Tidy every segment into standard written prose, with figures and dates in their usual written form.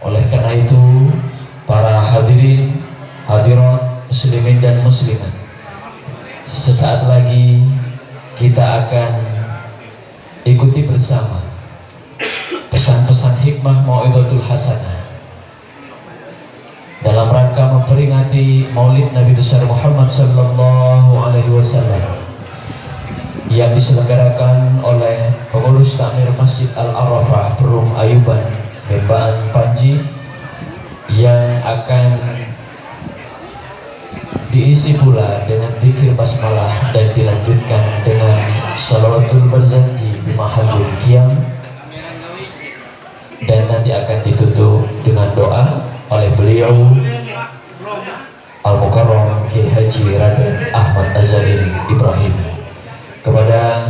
Oleh karena itu, para hadirin, hadirat, muslimin dan muslimat, sesaat lagi kita akan ikuti bersama pesan-pesan hikmah mau'izatul hasanah dalam rangka memperingati Maulid Nabi besar Muhammad sallallahu alaihi wasallam yang diselenggarakan oleh pengurus takmir Masjid Al-Arafah Perum Ayuban Bembaan Panji, yang akan diisi pula dengan zikir basmalah dan dilanjutkan dengan salawatul barzanji di mahallul qiyam, dan nanti akan ditutup dengan doa oleh beliau Al-Mukarram Kiai Haji Raden Ahmad Azain Ibrahim. Kepada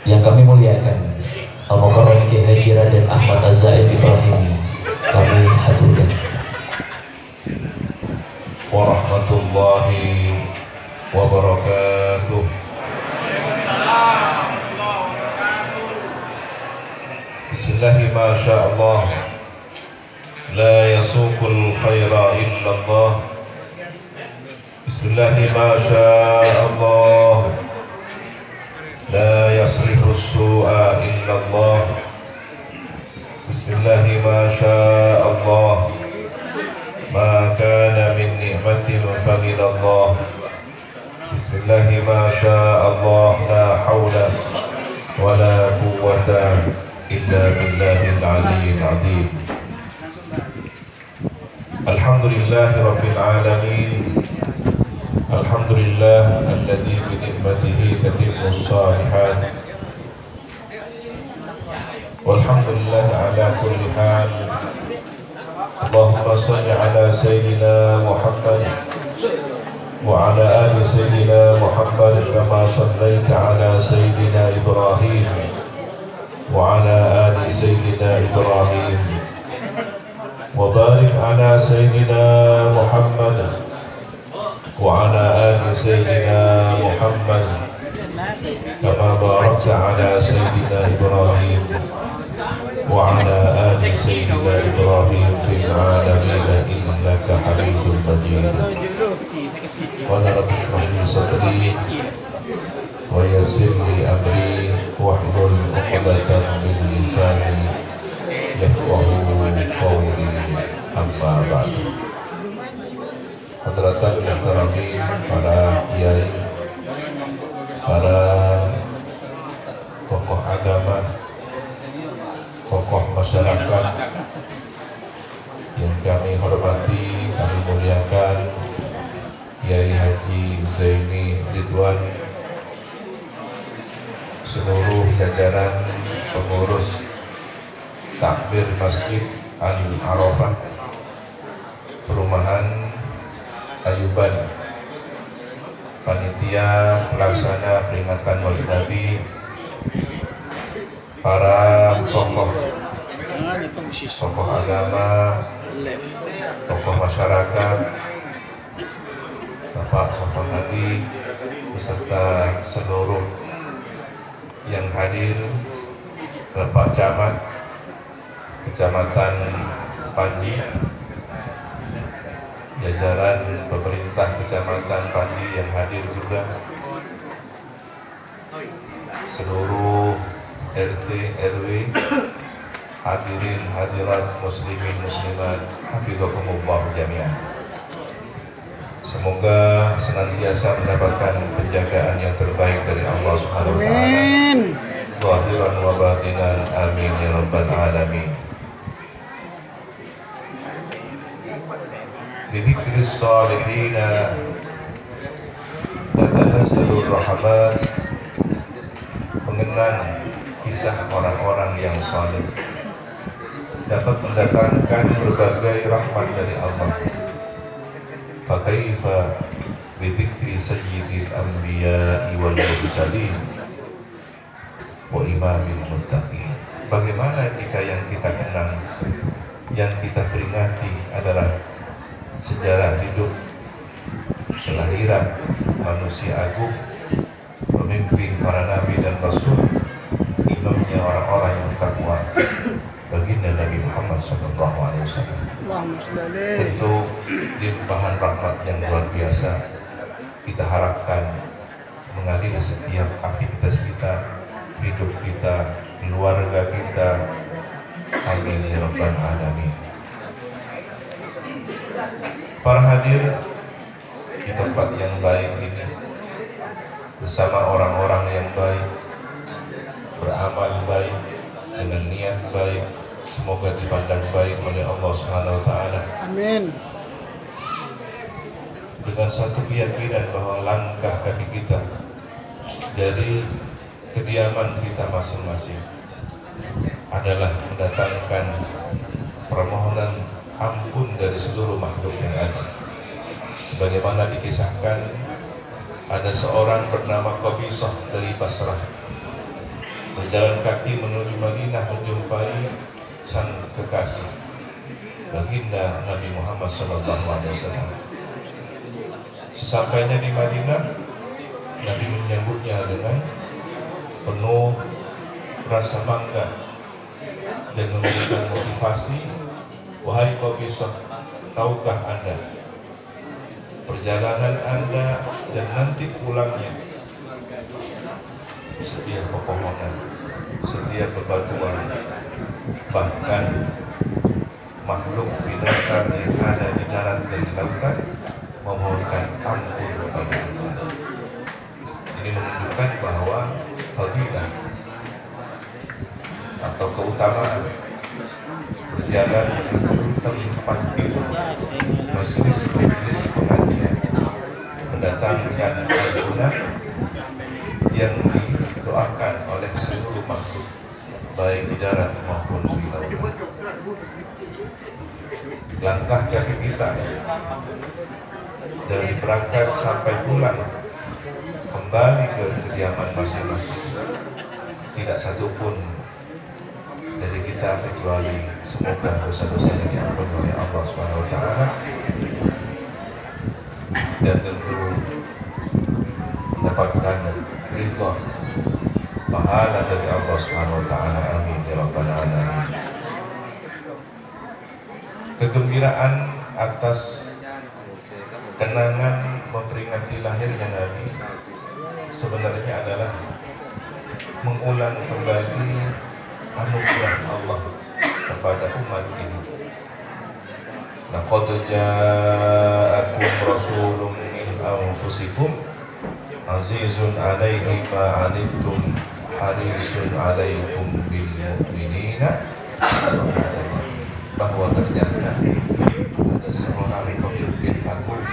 yang kami muliakan Al-Mukarram Kiai Haji Raden Ahmad Azain Ibrahim kami haturkan. Warahmatullahi wabarakatuh. Bismillahi ma sya'allah, la yasuqul khaira illallah. Bismillahi ma sya'allah, la yasrifus su'a illallah. Bismillahi ma sya'allah, ma kana min ni'matin faminallah. Bismillahi ma sya'allah, la hawla wa la quwwata illa billahil aliyyil azim. Alhamdulillahi rabbil alamin. Alhamdulillah alladzi bi ni'matihi tatimmus shalihat. Walhamdulillah ala kulli hal. Allahumma salli ala sayyidina Muhammad wa ala ali sayyidina Muhammad kama sallaita ala sayyidina Ibrahim wa ala ali sayyidina Ibrahim wa barik ala sayyidina Muhammad wa ala ali sayyidina Muhammad kama barakta ala sayyidina Ibrahim wa ala ali sayyidina Ibrahim fil alamin innaka Hamidum Majid. Qala rabbi shrah li sadri wa yassir li amri wahlul 'uqdatam min lisani yafqahu qawli, amma ba'du. Hadratan muhtaramin, para kiai, para tokoh agama, tokoh masyarakat yang kami hormati, kami muliakan, Kiai Haji Zaini Ridwan, seluruh jajaran pengurus takmir Masjid Al-Arafah Perumahan Ayuban, panitia pelaksana peringatan Maulid Nabi, para tokoh agama, tokoh masyarakat, Bapak Sofan Hadi beserta seluruh yang hadir, Bapak Camat Kecamatan Panji, jajaran pemerintah Kecamatan Panji yang hadir juga, seluruh RT RW, hadirin hadirat muslimin muslimat, hafizakumullah jami'an. Semoga senantiasa mendapatkan penjagaan yang terbaik dari Allah Subhanahu wa taala, zahiran wa batinan, amin ya rabbal alamin. Bidzikris salihina tatanazzalur rahmat. Mengenang kisah orang-orang yang saleh dapat mendatangkan berbagai rahmat dari Allah. Fakaifa bidzikri sayyidil anbiya'i wal mursalin wa imamil muttaqin. Bagaimana jika yang kita kenang, yang kita peringati adalah sejarah hidup kelahiran manusia agung, pemimpin para nabi dan rasul, imamnya orang-orang yang bertakwa. baginda Nabi Muhammad SAW. Tentu limpahan rahmat yang luar biasa kita harapkan mengalir setiap aktivitas kita, hidup kita, keluarga kita. Amin ya rabbal alamin. Para hadir di tempat yang baik ini bersama orang-orang yang baik, beramal baik, dengan niat baik, semoga dipandang baik oleh Allah Subhanahu wa taala. Amin. Dengan satu keyakinan bahwa langkah kaki kita dari kediaman kita masing-masing adalah mendatangkan permohonan ampun dari seluruh makhluk yang ada. Sebagaimana dikisahkan, ada seorang bernama Qabisah dari Basrah berjalan kaki menuju Madinah menjumpai sang kekasih baginda Nabi Muhammad SAW. Sesampainya di Madinah, Nabi menyambutnya dengan penuh rasa bangga dan memberikan motivasi. Wahai Qabisah, tahukah Anda perjalanan Anda dan nanti pulangnya, setiap pepohonan, setiap bebatuan, bahkan makhluk binatang yang ada di darat dan di lautan memohonkan ampun kepada Allah. Ini menunjukkan bahwa fadilah atau keutamaan berjalan menuju tempat ilmu, majelis pengajian, mendatangkan ampunan yang didoakan oleh seluruh makhluk, baik di darat maupun di lautan. Langkah kaki kita dari berangkat sampai pulang kembali ke kediaman masing-masing, tidak satupun dari kita kecuali semoga dosa-dosanya diampuni oleh Allah Subhanahu wa taala, dan tentu mendapatkan ridha pahala dari Allah Subhanahu wa taala. Amin ya rabbal alamin. Kegembiraan atas kenangan memperingati lahirnya Nabi sebenarnya adalah mengulang kembali anugerah Allah kepada umat ini. Laqad ja'akum rasulun min anfusikum azizun 'alaihi ma 'anittum harisun 'alaikum bil mu'minina. Bahwa ternyata ada seorang pemimpin agung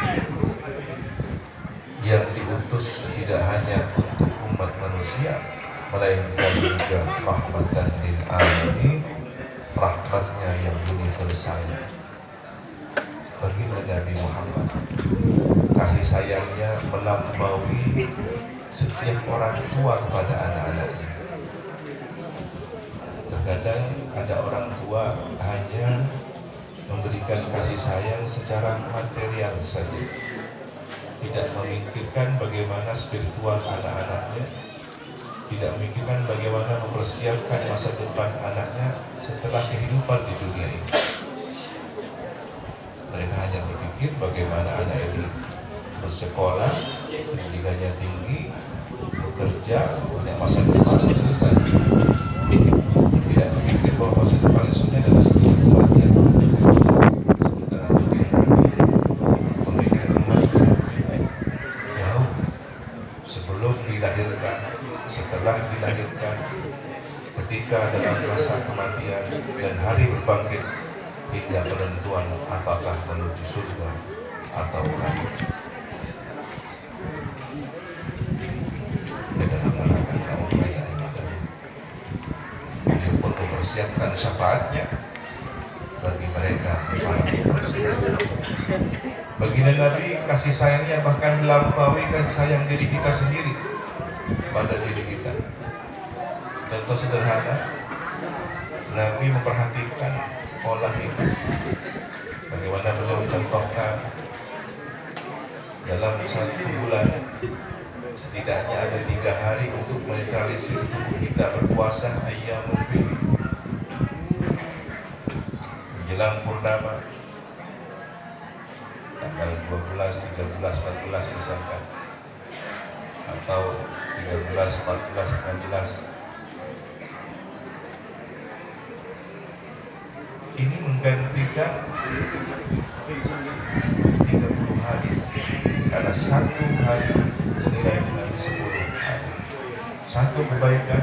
yang diutus tidak hanya untuk umat manusia, melainkan juga rahmatan lil alamin, rahmatnya yang universal. Baginda Nabi Muhammad, kasih sayangnya melampaui setiap orang tua kepada anak-anaknya. Terkadang ada orang tua hanya memberikan kasih sayang secara material saja, tidak memikirkan bagaimana spiritual anak-anaknya, tidak memikirkan bagaimana mempersiapkan masa depan anaknya setelah kehidupan di dunia ini. Mereka hanya berpikir bagaimana anak ini bersekolah, pendidikannya tinggi, bekerja, punya masa depan, selesai. Tidak berpikir bahwa masa depan isunya adalah setelah kematian. Sementara bagi Nabi, pemikiran umatnya jauh sebelum dilahirkan, setelah dilahirkan, ketika dalam masa kematian, dan hari berbangkit, hingga penentuan apakah menuju surga ataukah ke dalam neraka. Beliau pun mempersiapkan syafaatnya bagi mereka para manusia. Baginda Nabi kasih sayangnya bahkan melampaui kasih sayang diri kita sendiri pada diri kita. Contoh sederhana, Nabi memperhatikan pola hidup. Bagaimana beliau mencontohkan dalam satu bulan setidaknya ada 3 hari untuk menetralisir tubuh kita, berpuasa ayyamul bid. menjelang purnama tanggal 12, 13, 14 misalkan, atau 13, 14, 15. Ini menggantikan 30 hari, karena satu hari senilai dengan 10 hari. Satu kebaikan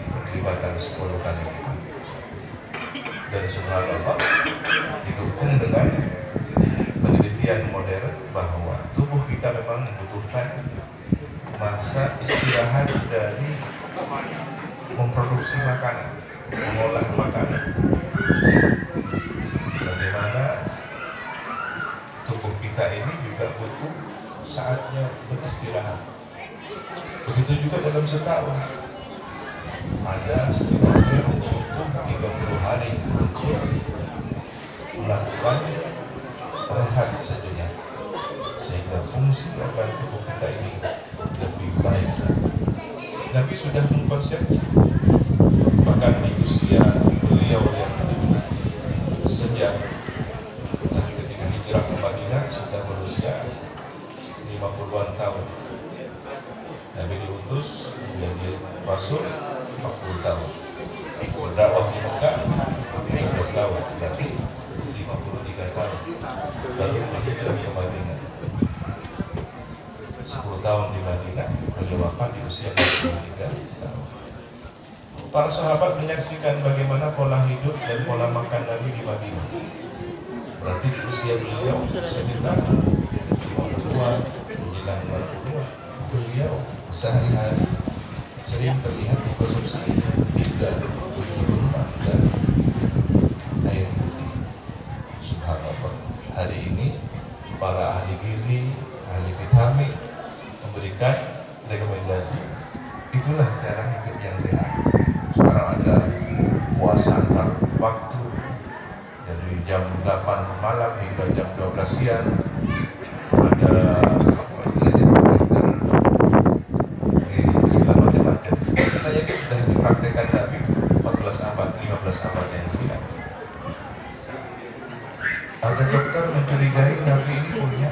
keterlibatan 10 kali lipat. Dan subhanallah, didukung dengan penelitian modern bahwa tubuh kita memang membutuhkan masa istirahat dari memproduksi makanan, mengolah makanan. Bagaimana tubuh kita ini juga butuh saatnya beristirahat. Begitu juga dalam setahun, ada setidaknya 30 hari untuk melakukan rehat sejenak, sehingga fungsi organ tubuh kita ini lebih baik. Nabi sudah mengkonsepnya, bahkan di usia beliau yang sejak Nabi ketika hijrah ke Madinah sudah berusia 50-an tahun. Nabi diutus menjadi Rasul 40 tahun, berdakwah di Mekah 13 tahun, berarti 53 tahun, baru berhijrah ke Madinah. 10 tahun di Madinah, beliau wafat di usia 63 tahun. Para sahabat menyaksikan bagaimana pola hidup dan pola makan Nabi di Madinah. Berarti di usia beliau sekitar 50-an menjelang 60-an, beliau sehari-hari sering terlihat mengkonsumsi 3 biji kurma dan air putih. Subhanallah, hari ini para ahli gizi, ahli vitamin memberikan rekomendasi itulah cara hidup yang sehat. Sekarang ada puasa antar waktu, jadi jam 8 malam hingga jam 12 siang. Ada apa istilahnya, istilah macam-macam. Istilahnya itu sudah dipraktekkan Nabi 14 abad, 15 abad yang silam. Ada dokter mencurigai Nabi ini punya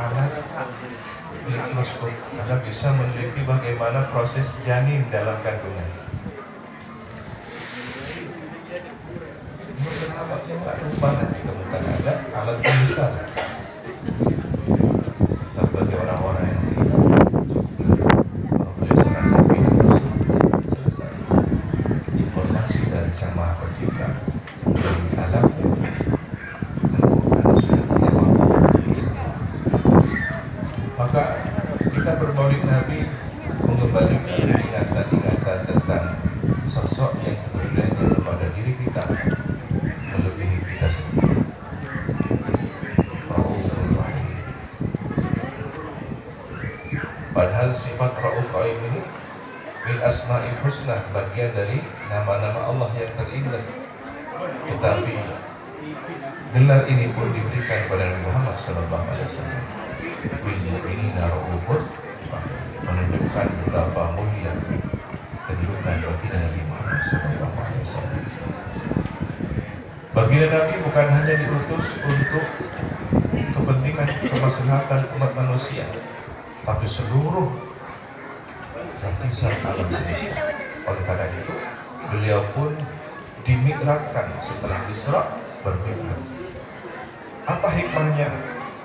alat mikroskop karena bisa meneliti bagaimana proses janin dalam kandungan. 15 abad yang lalu mana ditemukan ada alat yang besar. Tapi bagi orang-orang yang cukuplah berdasarkan Nabi dan Rasul, selesai. Informasi dari Sang Maha Pencipta dari alamnya, Al-Quran sudah menjawab semua. Maka kita bermaulid Nabi mengembalikan ingatan-ingatan tentang sosok yang kepeduliannya kepada diri kita melebihi kita sendiri. Raufur Rahim. Padahal sifat Rauf Rahim ini min asma'il husna, bagian dari nama-nama Allah yang terindah. Tetapi gelar ini pun diberikan kepada Nabi Muhammad SAW. Bil mu'minina Raufur, menunjukkan betapa mulia kedudukan baginda Nabi Muhammad SAW. Baginda Nabi bukan hanya diutus untuk kepentingan kemaslahatan umat manusia, tapi seluruh lapisan alam semesta. Oleh karena itu, beliau pun dimi'rajkan setelah Isra bermi'raj. Apa hikmahnya?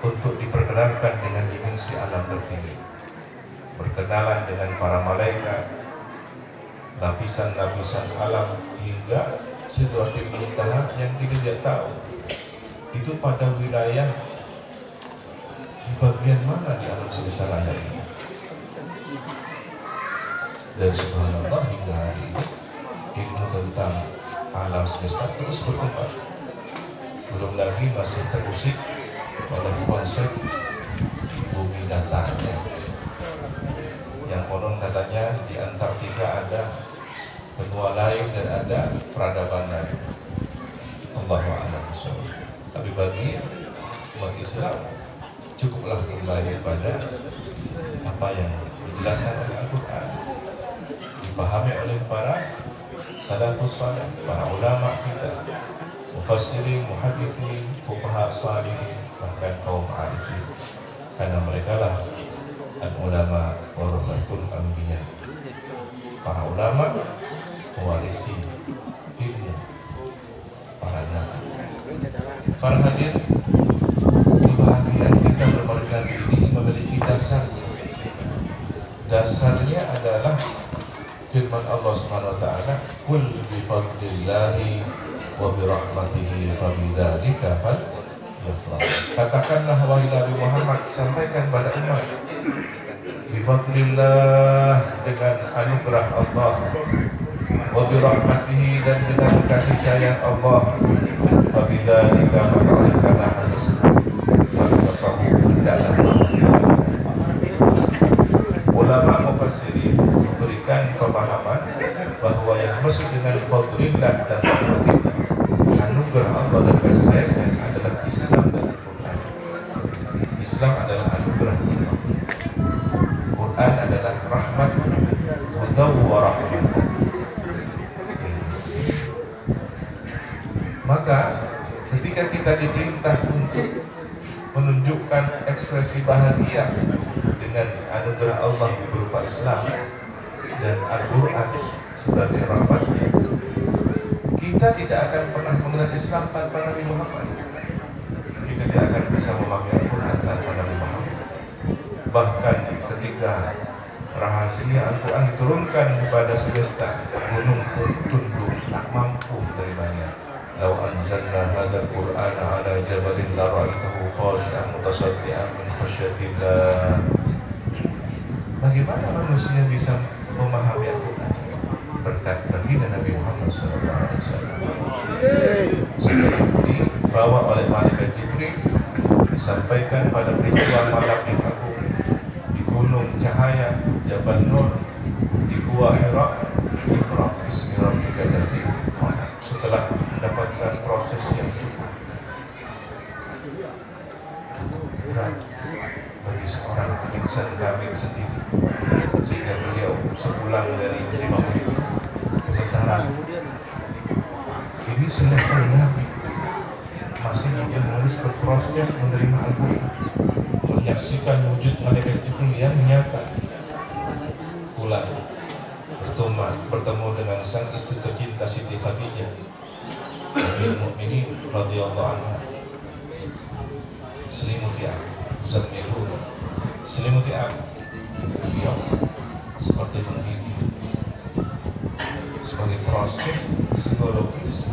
Untuk diperkenalkan dengan dimensi alam tertinggi, berkenalan dengan para malaikat, lapisan-lapisan alam, hingga Sidratul Muntaha yang kita tidak tahu itu pada wilayah di bagian mana di alam semesta raya ini. Dan subhanallah, hingga hari ini ilmu tentang alam semesta terus berkembang. Belum lagi masih terusik oleh konsep bumi datarnya, yang konon katanya di Antartika ada benua lain dan ada peradaban lain. Allahu a'lam bishawab. Tapi bagi umat Islam cukuplah kembali pada apa yang dijelaskan oleh Al-Quran, dipahami oleh para salafus saleh, para ulama kita, mufassirin, muhadithin, fuqaha salihin, bahkan kaum arifin, karena mereka lah al-ulama warathatul anbiya. Para ulama mewarisi ilmu para nabi. Para hadirin, kebahagiaan kita berbaring nabi ini memiliki dasarnya. Dasarnya adalah firman Allah Subhanahu wa taala, "Qul bi fadlillahi wa bi rahmatihi fabidzalika falyafrahu." Katakanlah wahai Nabi Muhammad, sampaikan pada umat, bi fadlillah, dengan anugerah Allah, wa bi rahmatihi, dan dengan kasih sayang Allah, fabidzalika, maka oleh karena hal tersebut falyafrahu, hendaklah bahagia. Ulama mufassirin memberikan pemahaman bahwa yang maksud dengan fadlillah dan rahmatillah, anugerah Allah dan kasih sayangnya, adalah Islam dan Al-Quran. Islam adalah anugerah Allah, Quran adalah rahmatnya, hudaw wa rahmatan. Maka ketika kita diperintah untuk menunjukkan ekspresi bahagia dengan anugerah Allah berupa Islam dan Al-Quran sebagai rahmatnya, kita tidak akan pernah mengenal Islam tanpa Nabi Muhammad. Kita tidak akan bisa memahami Al-Quran tanpa Nabi Muhammad. Bahkan ketika rahasia Al-Quran diturunkan kepada semesta, gunung pun tunduk, tak mampu menerimanya. Lau anzalna hadzal Qur'ana 'ala jabalin la ra'aitahu khashi'an mutasaddian min khasyatillah. Bagaimana manusia bisa memahami Al-Quran? Berkat baginda Nabi Muhammad SAW. Setelah dibawa oleh malaikat Jibril, disampaikan pada peristiwa malam yang agung di gunung cahaya Jabal Nur, di Gua Hira, Iqra bismi rabbikal ladzi khalaq. Setelah mendapatkan proses yang cukup berat bagi seorang insan kamil sendiri, sehingga beliau sepulang dari menerima wahyu gemetaran. Ini selevel Nabi, masih juga harus berproses menerima Al-Quran, menyaksikan wujud malaikat Jibril yang nyata. Pulang bertemu dengan sang istri tercinta Siti Khadijah Ummul Mukminin radhiyallahu anha. Selimuti aku, zammiluni, selimuti aku. Beliau seperti menggigil sebagai proses psikologis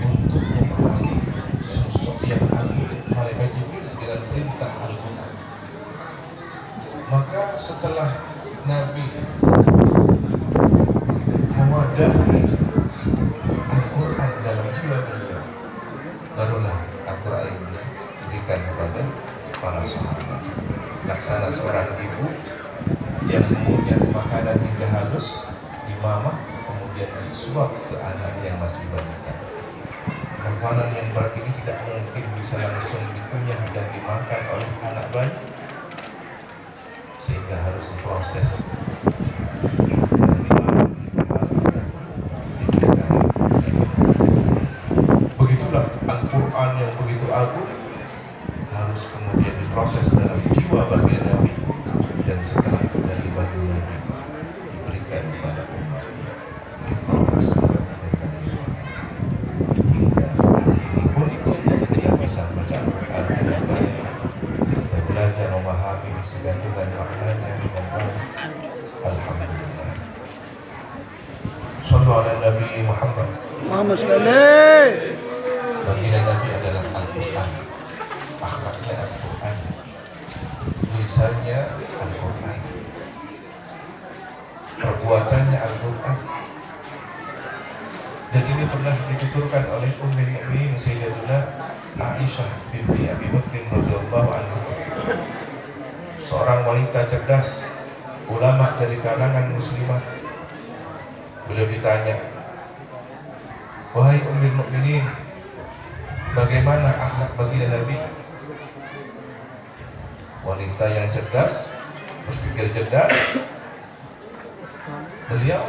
untuk memahami sosok yang agung malaikat Jibril dengan perintah Al-Quran. Maka setelah Nabi mewadahi Al-Quran dalam jiwa beliau, barulah Al-Quran ini diberikan kepada para sahabat. Laksana seorang ibu yang mengunyah makanan hingga halus di mamah, kemudian disuap ke anak yang masih balita. Makanan yang berat ini tidak mungkin bisa langsung dikunyah dan dimakan oleh anak bayi, sehingga harus diproses. Begitulah Al-Quran yang begitu agung harus kemudian diproses dalam jiwa baginda Nabi, dan setelah dari baginda Nabi diberikan kepada umatnya. Hingga hari ini pun kita bisa membaca Al-Quran dengan baik, kita belajar memahami isi kandungan maknanya dengan baik. Alhamdulillah. Shallu ala Nabi Muhammad. Muhammad sallallahu. Baginda Nabi adalah Al-Quran, akhlaknya Al-Quran, lisannya Al-Quran, perbuatannya Al-Quran. Dan ini pernah dituturkan oleh Ummul Mukminin Sayyidatuna Aisyah binti Abi Bakr radhiyallahu anha, seorang wanita cerdas, ulama dari kalangan muslimat. Beliau ditanya, "Wahai Ummul Mukminin, bagaimana akhlak baginda Nabi?" Wanita yang cerdas, berpikir cerdas, beliau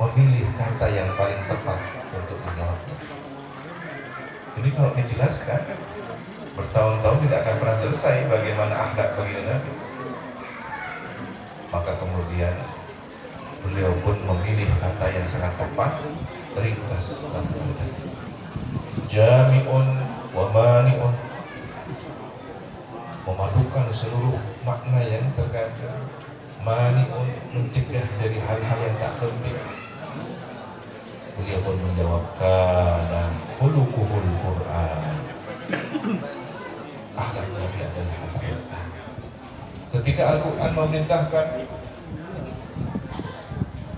memilih kata yang paling tepat untuk menjawabnya. Ini kalau dijelaskan bertahun-tahun tidak akan pernah selesai bagaimana akhlak baginda Nabi. Maka kemudian beliau pun memilih kata yang sangat tepat, ringkas dan padat. Jami'un wa mani'un, memadukan seluruh makna yang terkandung. Mani'un, mencegah dari hal-hal yang tak penting. Beliau pun menjawab, kana khuluquhul Qur'an, akhlak Nabi adalah Al-Quran. Ketika Al-Quran memerintahkan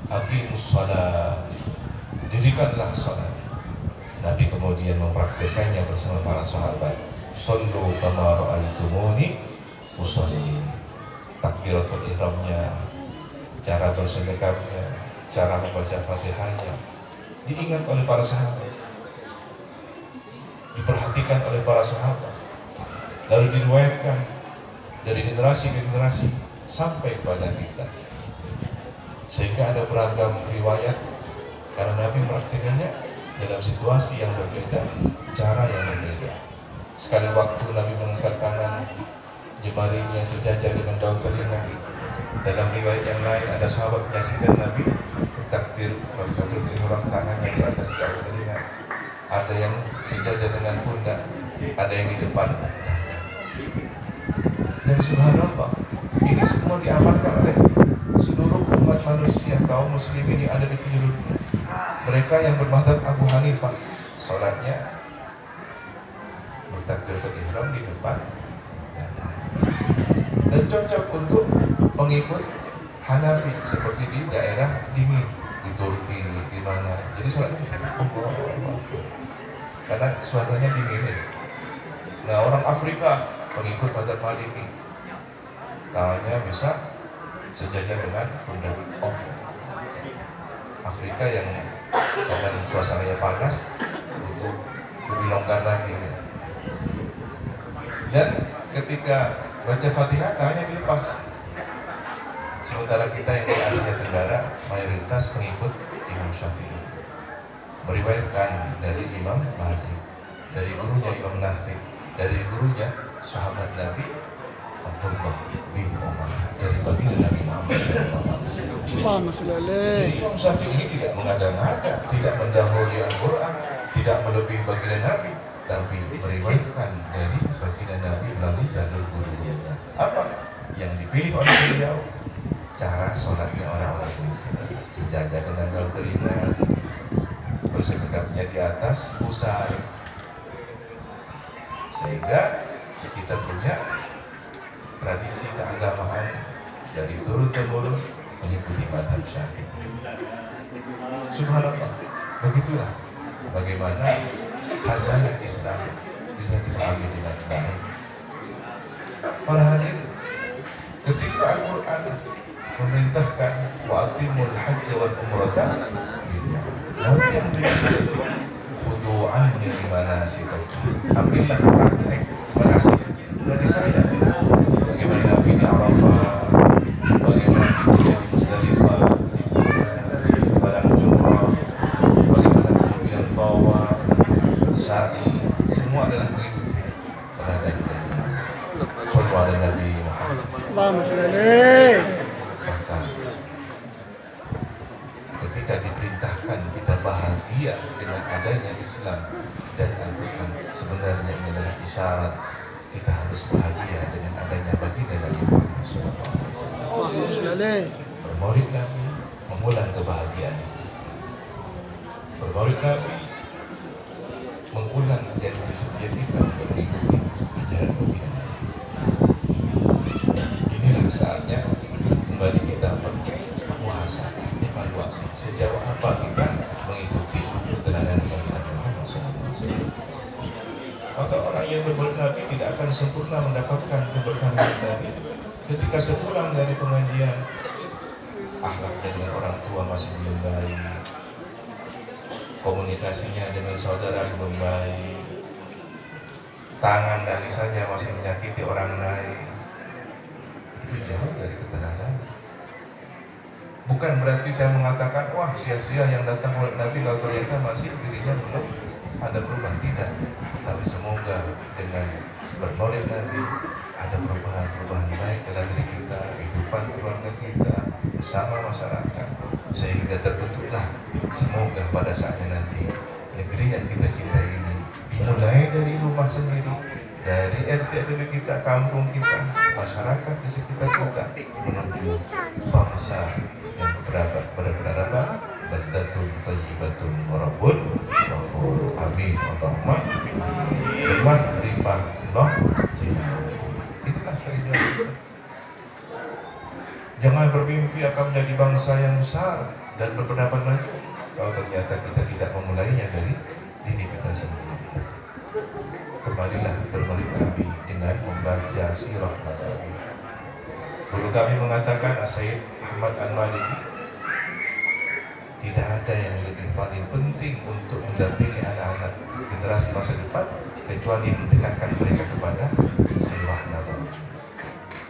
aqimus shalah, dirikanlah salat, Nabi kemudian mempraktikkannya bersama para sahabat. Sallu kama ra'aitumuni usolli. Takbiratul ihramnya, cara bersedekahnya, cara membaca Fatihahnya diingat oleh para sahabat, diperhatikan oleh para sahabat, lalu diriwayatkan dari generasi ke generasi sampai kepada kita, sehingga ada beragam riwayat karena Nabi mempraktikannya dalam situasi yang berbeda, cara yang berbeda. Sekali waktu Nabi mengangkat tangan, jemarinya sejajar dengan daun telinga. Dalam riwayat yang lain ada sahabat menyaksikan Nabi bertakbir ihram, tangannya di atas daun telinga. Ada yang sejajar dengan pundak, ada yang di depan. Dan subhanallah, ini semua diamalkan oleh seluruh umat manusia, kaum muslimin yang ada di penjuru. Mereka yang bermadzhab Abu Hanifah, sholatnya bertakbiratul ihram di depan, dan cocok untuk pengikut Hanafi seperti di daerah dingin di Turki, di mana. Jadi sholatnya karena suasananya dingin. Nah, orang Afrika pengikut madzhab Maliki, tangannya bisa sejajar dengan pundak. Afrika yang kadang suasananya panas untuk lebih longgar lagi. Dan ketika baca Fatihah tangannya dilepas. Sementara kita yang di Asia Tenggara mayoritas pengikut Imam Syafi'i. Meriwayatkan dari Imam Malik, dari gurunya Imam Nafi, dari gurunya sahabat Nabi Abdullah bin Umar, dari baginda Nabi Muhammad SAW. Jadi Imam Syafi'i ini tidak mengada-ngada, tidak mendahului Al-Quran, tidak melebihi baginda Nabi, tapi meriwayatkan dari baginda Nabi melalui jalur guru-gurunya. Apa yang dipilih oleh beliau? Cara sholatnya orang-orang Islam, sejajar dengan daun telinga, bersedekapnya di atas pusar, sehingga kita punya tradisi keagamaan dari turun-temurun mengikuti mazhab Syafi'i. Subhanallah, begitulah bagaimana khazanah Islam bisa dipahami dengan baik. Para hadirin, ketika Al-Quran memerintahkan wa atimul hajj wal umrata, Nabi yang berikan fudu anni manasikakum, ambillah praktek manasik dari saya. Bagaimana Nabi di Arafah, bagaimana Nabi di Musdalifah, di Mina, Padang Jumrah, bagaimana kemudian tawaf, sa'i, semua adalah mengikuti teladan beliau. Sallu ala Nabi Muhammad. Allahumma sholli alaihi. Maka ketika diperintahkan kita bahagia dengan adanya Islam dan Al-Quran, sebenarnya ini adalah isyarat kita harus bahagia dengan adanya baginda Nabi Muhammad SAW. Allahumma sholli alaihi. Bermaulid Nabi mengulang kebahagiaan itu. Bermaulid Nabi mengulang janji setia kita untuk mengikuti ajaran baginda Nabi. Inilah saatnya kembali kita bermuhasabah, evaluasi sejauh apa kita mengikuti teladan baginda Muhammad SAW. Maka orang yang bermaulid Nabi tidak akan sempurna mendapatkan keberkahan Nabi. Ketika sepulang dari pengajian, akhlaknya dengan orang tua masih belum baik, komunikasinya dengan saudara belum baik, tangan dan lisannya masih menyakiti orang lain, itu jauh dari keteladanan. Bukan berarti saya mengatakan wah sia-sia yang datang oleh Nabi kalau ternyata masih dirinya belum ada perubahan, tidak. Tapi semoga dengan bermaulid Nabi ada perubahan-perubahan baik dalam diri kita, kehidupan keluarga kita, bersama masyarakat, sehingga terbentuklah semoga pada saatnya nanti negeri yang kita cintai ini dimulai dari rumah sendiri, dari RT RW kita, kampung kita, masyarakat di sekitar kita, menuju bangsa yang berperadaban, baldatun thayyibatun wa rabbun ghafur. Amin. Allahumma amin. Rumah limpah Allah jinawi. Inilah kerinduan kita. Jangan bermimpi akan menjadi bangsa yang besar dan berpendapat maju kalau ternyata kita tidak memulainya dari diri kita sendiri. Kembalilah bermaulid Nabi dengan membaca sirah Nabawi. Guru kami mengatakan, Sayyid Ahmad Al-Maliki, tidak ada yang lebih paling penting untuk mendampingi anak-anak generasi masa depan kecuali mendekatkan mereka kepada sirah Nabawi,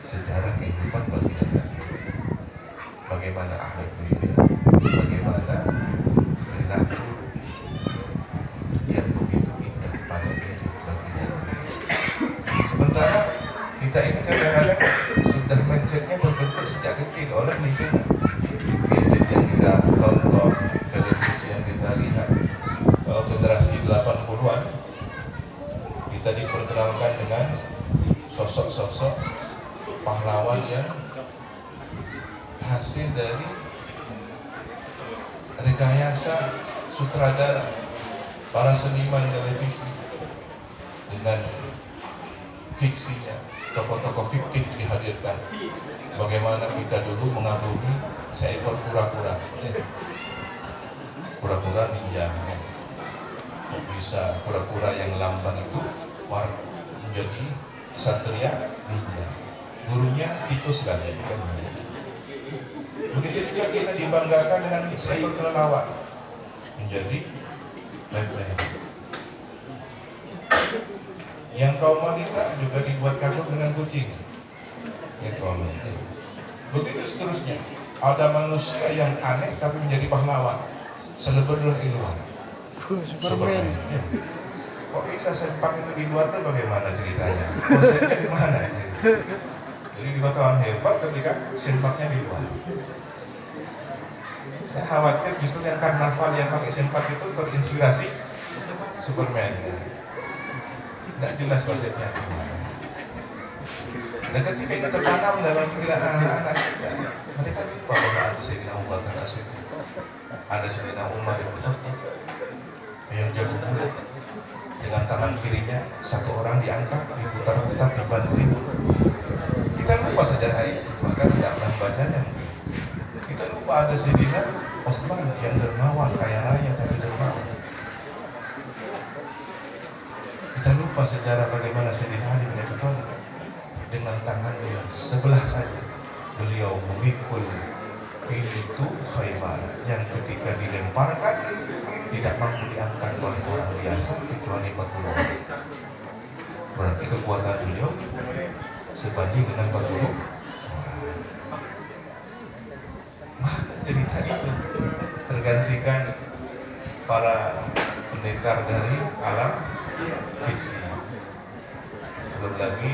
sejarah kehidupan baginda Nabi. Bagaimana akhlak beliau, bagaimana perilaku yang begitu indah pada diri baginda Nabi. Sementara kita ini kadang-kadang sudah mindsetnya terbentuk sejak kecil oleh lingkungan, gadget yang kita tonton, televisi yang kita lihat. Kalau generasi 80-an kita diperkenalkan dengan sosok-sosok pahlawan yang hasil dari rekayasa sutradara para seniman televisi dengan fiksinya, tokoh-tokoh fiktif dihadirkan. Bagaimana kita dulu mengagumi seekor kura-kura, kura-kura ninja, kok bisa kura-kura yang lambang itu menjadi kesatria ninja, gurunya tikus gajah, kan? Begitu juga kita dibanggakan dengan seekor kelelawar menjadi lele. Yang kaum wanita juga dibuat kagum dengan kucing. Begitu seterusnya. Ada manusia yang aneh tapi menjadi pahlawan, selebriti Ilwan, Superman. Ya. Kok bisa sempak itu di luar tuh bagaimana ceritanya? Konsepnya gimana? Jadi dikatakan hebat ketika sempaknya di luar. Saya khawatir justru yang karnaval yang pakai sempak itu terinspirasi Superman. Tidak jelas konsepnya gimana. Dan ketika ini tertanam dalam pikiran anak-anak kita, mereka lupa bahwa ada Sayyidina Abu Bakar As-Siddiq, ada Sayyidina Umar bin Khattab yang jago mulut. Dengan tangan kirinya satu orang diangkat, diputar-putar, dibanting. Kita lupa sejarah itu, bahkan tidak pernah membacanya mungkin. Kita lupa ada Sayyidina Utsman yang dermawan, kaya raya tapi dermawan. Kita lupa sejarah bagaimana Sayyidina Ali bin Abi Thalib dengan tangannya sebelah saja beliau memikul pintu Khaybar yang ketika dilemparkan tidak mampu diangkat oleh orang biasa kecuali 40 orang. Berarti kekuatan beliau sebanding dengan 40 orang. Mana cerita itu? Tergantikan para pendekar dari alam fiksi. Belum lagi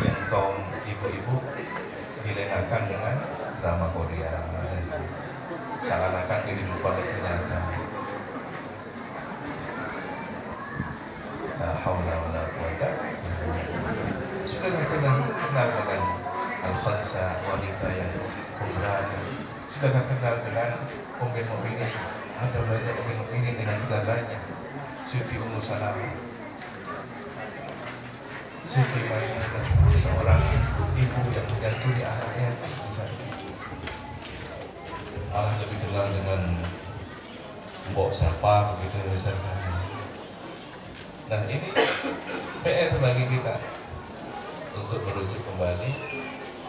yang kaum ibu-ibu dilenakan dengan drama Korea, seakan-akan kehidupan itu nyata. La haula wala quwata illa billah. Sudahkah kenal dengan Al-Khansa, wanita yang pemberani? Sudahkah kenal dengan Ummul Mukminin? Ada banyak Ummul Mukminin dengan gelarnya. Siti Ummu Salamah, Siti Maimunah, seorang ibu yang menyantuni anaknya misalnya. Allah lebih kenal dengan mbok siapa begitu misalnya. Nah ini PR bagi kita untuk merujuk kembali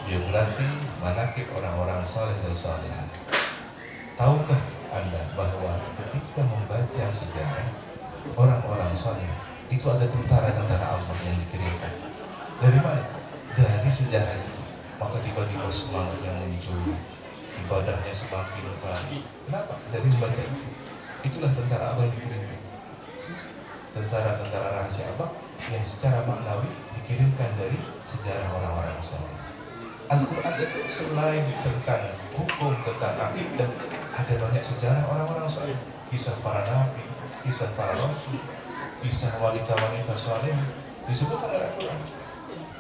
biografi manaqib orang-orang saleh dan salihah. Tahukah Anda bahwa ketika membaca sejarah orang-orang saleh itu ada tentara-tentara Allah yang dikirimkan. Dari mana? Dari sejarah itu. Maka tiba-tiba semangatnya muncul, ibadahnya semakin baik. Kenapa? Dari membaca itu. Itulah tentara Allah yang dikirimkan. Tentara-tentara rahasia Allah yang secara maknawi dikirimkan dari sejarah orang-orang soleh. Al-Quran itu selain tentang hukum, tentang akidah, ada banyak sejarah orang-orang soleh. Kisah para nabi, kisah para rasul, kisah wanita-wanita soleh disebutkan dalam Al-Quran.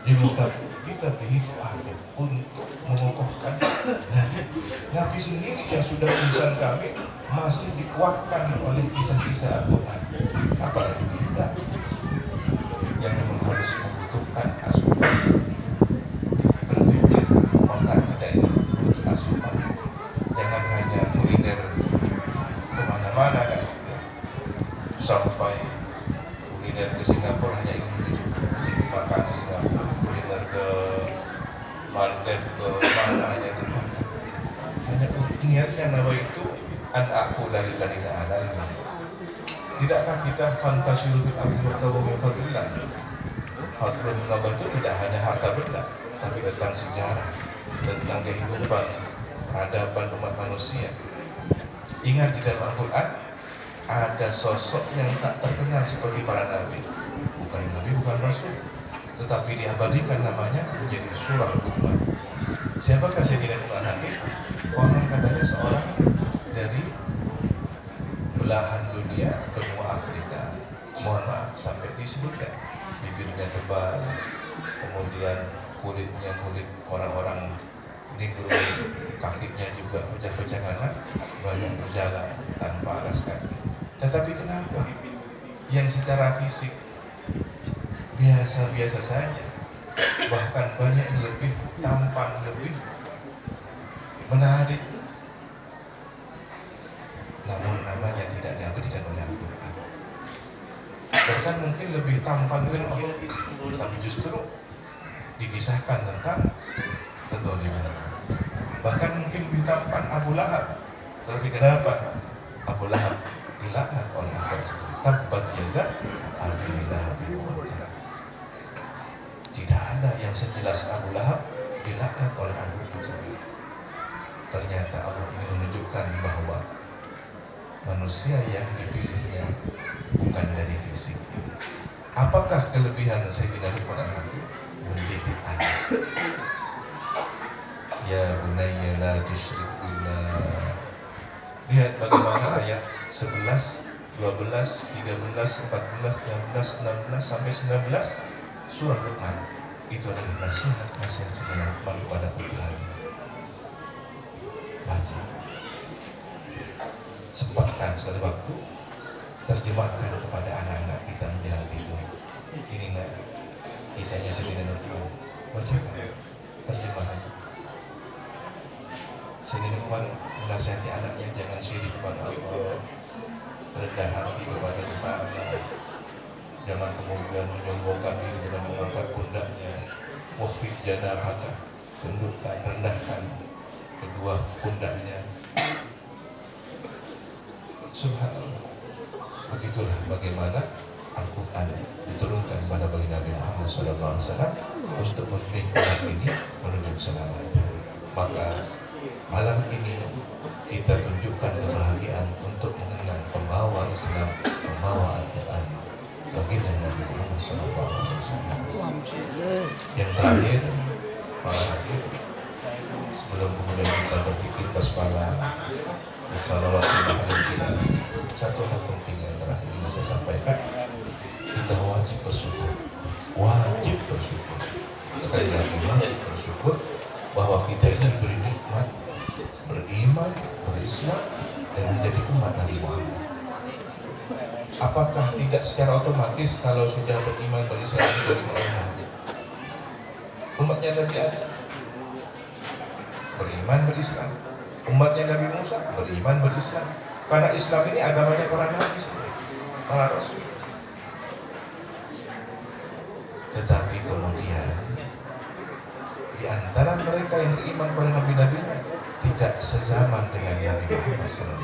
Di muka kita dihifadkan untuk mengokohkan Nabi sendiri yang sudah insan kamil masih dikuatkan oleh kisah-kisah Al-Quran. Apalagi kita yang memang harus membutuhkan asupan, berpikir otak kita ini butuh asupan. Jangan hanya kuliner kemana-mana kan, sampai kuliner ke Singapura hanya ingin mencicipi makan di Singapura, kuliner ke Maldives ke mana hanya itu makan. Hanya niatnya nawa itu an aku lillahi ta'ala. Tidakkah kita fantasiul fil ardi wabtaghu min fadlillah? Fadlun minallah itu tidak hanya harta benda, tapi tentang sejarah, tentang kehidupan, peradaban umat manusia. Ingat di dalam Al-Quran ada sosok yang tak terkenal seperti para nabi. Bukan nabi, bukan rasul, tetapi diabadikan namanya menjadi surah Luqman. Siapakah Sayyidina Luqman Hakim? Konon katanya seorang dari belahan dunia benua Afrika. Mohon maaf sampai disebutkan bibirnya tebal, kemudian kulitnya kulit orang-orang Negro, kakinya juga pecah-pecah karena banyak berjalan tanpa alas kaki. Tetapi kenapa yang secara fisik biasa-biasa saja, bahkan banyak yang lebih tampan, lebih menarik, namun namanya tidak diabadikan oleh Al-Quran. Bahkan mungkin lebih tampan Fir'aun, tapi justru dikisahkan tentang kezalimannya. Bahkan mungkin lebih tampan Abu Lahab, tapi kenapa Abu Lahab dilaknat oleh Allah? Tabbat yada Abi Lahab wa tab. Tidak ada yang sejelas Abu Lahab dilaknat oleh Allah sendiri. Ternyata Allah ingin menunjukkan bahwa manusia yang dipilihnya bukan dari fisik. Apakah kelebihan Sayyidina Luqman Hakim? Mendidik anak. Ya bunayya la tusyrik billah. Lihat bagaimana ayat 11, 12, 13, 14, 15, 16 sampai 19 surah Luqman. Itu adalah nasihat Sayyidina Luqman kepada putranya. Baca. Sempatkan sekali waktu terjemahkan kepada anak-anak kita menjelang tidur. Ini enggak kisahnya Sayyidina Luqman. Bacakan terjemahannya. Sayyidina Luqman menasihati anaknya jangan syirik kepada Allah, rendah hati kepada sesama, jangan kemudian menyombongkan diri dengan mengangkat pundaknya. Waqfid janahaka, tundukkan, rendahkan kedua pundaknya. Subhanallah. Begitulah bagaimana Al-Quran diturunkan kepada baginda Nabi Muhammad SAW untuk membimbing umat ini menuju keselamatan. Maka malam ini kita tunjukkan kebahagiaan untuk mengenang pembawa Islam, pembawa Al-Quran, baginda Nabi Muhammad SAW. Yang terakhir, para hadir, sebelum kemudian kita berpikir basmalah, Wassalamualaikum warahmatullahi wabarakatuh. Satu hal penting yang terakhir ini saya sampaikan, kita wajib bersyukur. Wajib bersyukur. Sekali lagi wajib bersyukur bahwa kita ini diberi nikmat beriman, berislam dan menjadi umat Nabi Muhammad. Apakah tidak secara otomatis kalau sudah beriman, berislam menjadi umat Muhammad? Umatnya Nabi Adam beriman, berislam. Umatnya Nabi Musa beriman, berislam. Karena Islam ini agamanya para nabi semua, para rasul. Tetapi kemudian di antara mereka yang beriman kepada nabi-nabinya tidak sezaman dengan Nabi Muhammad SAW.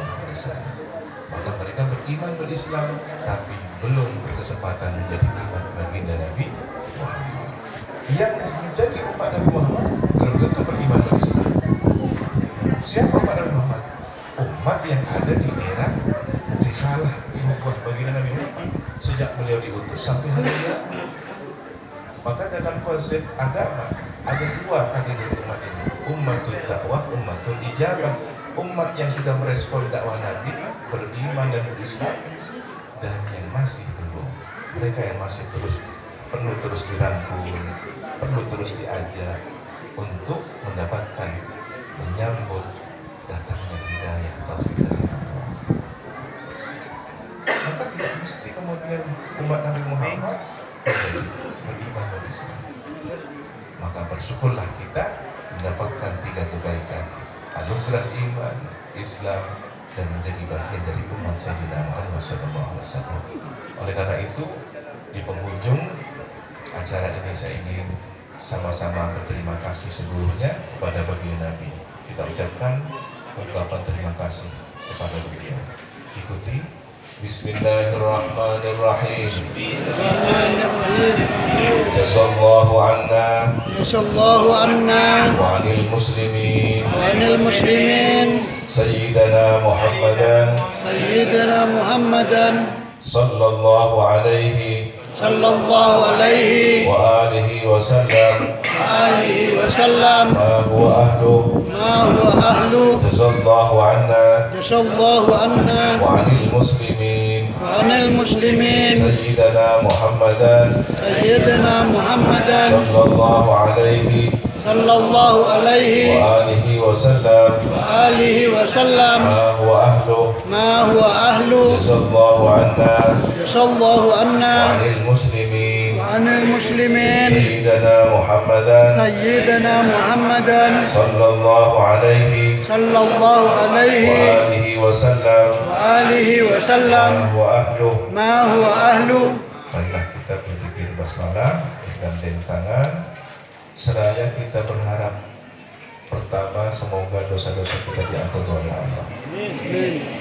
Maka mereka beriman, berislam, tapi belum berkesempatan menjadi umat baginda Nabi Muhammad. Yang menjadi umat Nabi Muhammad belum tentu beriman, berislam. Siapa umat Nabi Muhammad? Umat yang ada di era risalah nubuah baginda Nabi Muhammad sejak beliau diutus sampai hari kiamat. Maka dalam konsep agama ada dua kategori umat ini, ummatul dakwah, ummatul ijabah. Umat yang sudah merespon dakwah Nabi, beriman dan berislam, dan yang masih belum. Mereka yang masih perlu terus dirangkul, perlu terus diajak untuk mendapatkan, menyambut datangnya hidayah taufik dari Allah. Maka tidak mesti kemudian umat Nabi Muhammad menjadi beriman dan Islam. Maka bersyukurlah kita mendapatkan 3 kebaikan: anugerah iman, Islam, dan menjadi bagian dari umat Sayyidina Muhammad SAW. Oleh karena itu, di penghujung acara ini saya ingin sama-sama berterima kasih seluruhnya kepada baginda Nabi. Kita ucapkan ungkapan terima kasih kepada beliau. Ikuti. Bismillahirrahmanirrahim. Jazallahu anna Jasallahu anna wa anil muslimin wa anil muslimin Sayyidina Muhammadan Sayyidina Muhammadan sallallahu alaihi sallallahu alaihi wa alihi wa sallam alihi wa sallam ma huwa ahlu. ma huwa ahlu. Jazallahu anna Jasallahu anna wa anil muslimin wa anil muslimin Sayyidina Muhammadan Sayyidina Muhammadan sallallahu alaihi sallallahu alaihi wa alihi wa sallam wa alihi wa sallam ma huwa ahlu. ma huwa ahlu. Jazallahu anna Jasallahu wa anna anil muslimin wa anil muslimin Sayyidina Muhammadan Sayyidina Muhammadan sallallahu alaihi sallallahu wa alaihi alihi wa sallam wa alihi wa sallam ma huwa ahlu. ma huwa ahlu. Marilah kita berzikir basmalah dan tangan seraya kita berharap pertama semoga dosa-dosa kita diampuni oleh Allah. Amin.